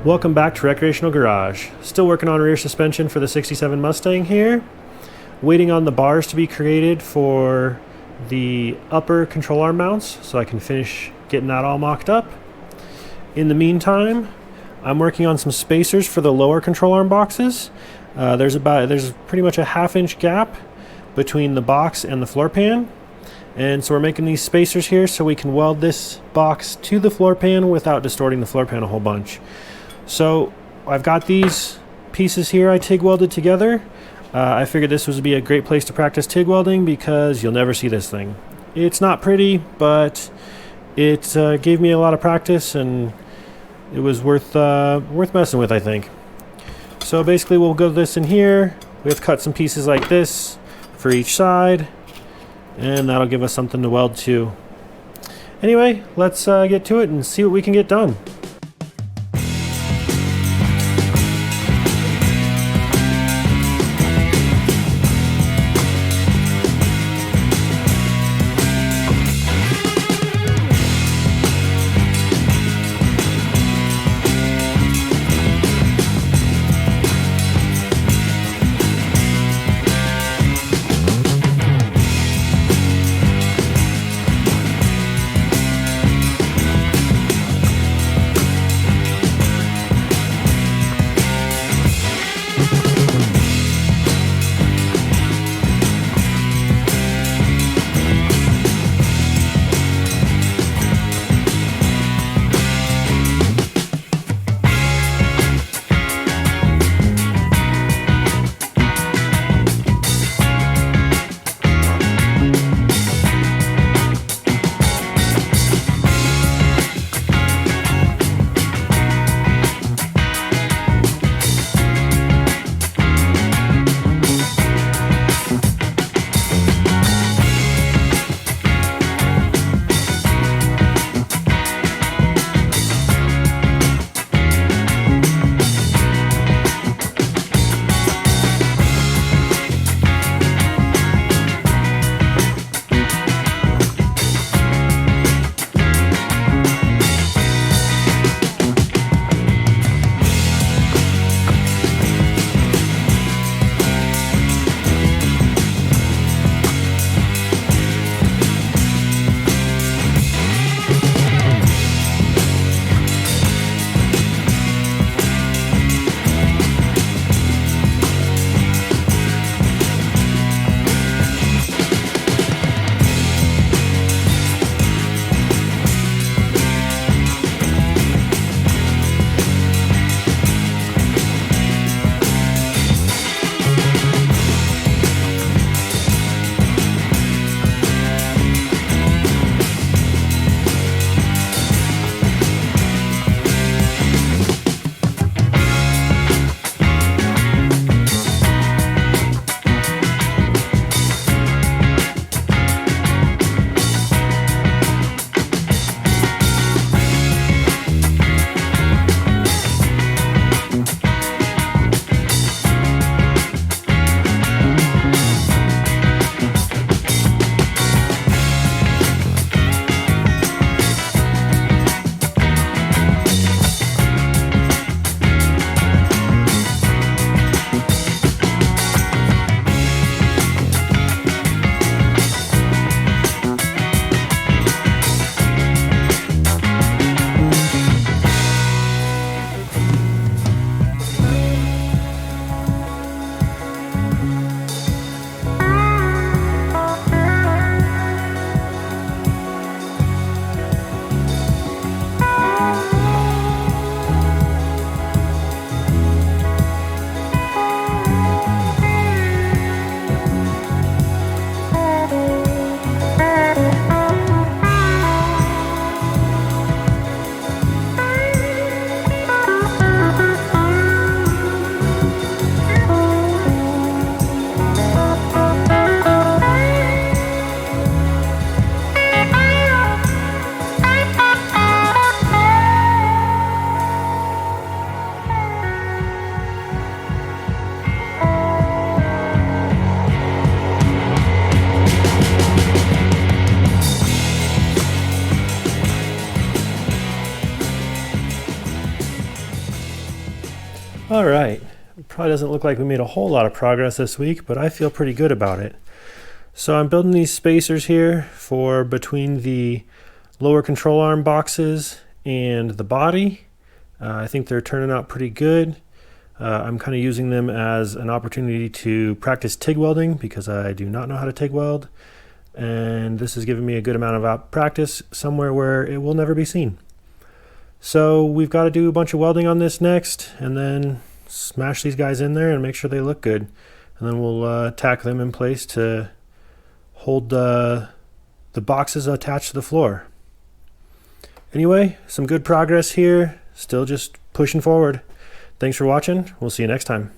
Welcome back to Recreational Garage. Still working on rear suspension for the 67 Mustang here. Waiting on the bars to be created for the upper control arm mounts so I can finish getting that all mocked up. In the meantime, I'm working on some spacers for the lower control arm boxes. There's pretty much a 1/2 inch gap between the box and the floor pan. And so we're making these spacers here so we can weld this box to the floor pan without distorting the floor pan a whole bunch. So I've got these pieces here I TIG welded together. I figured this would be a great place to practice TIG welding because you'll never see this thing. It's not pretty, but it gave me a lot of practice and it was worth messing with, I think. So basically we'll go this in here. We have cut some pieces like this for each side, and that'll give us something to weld to. Anyway, let's get to it and see what we can get done. All right, it probably doesn't look like we made a whole lot of progress this week, but I feel pretty good about it. So I'm building these spacers here for between the lower control arm boxes and the body. I think they're turning out pretty good. I'm kind of using them as an opportunity to practice TIG welding because I do not know how to TIG weld. And this has given me a good amount of practice somewhere where it will never be seen. So we've got to do a bunch of welding on this next and then smash these guys in there and make sure they look good. And then we'll tack them in place to hold the boxes attached to the floor. Anyway, some good progress here. Still just pushing forward. Thanks for watching. We'll see you next time.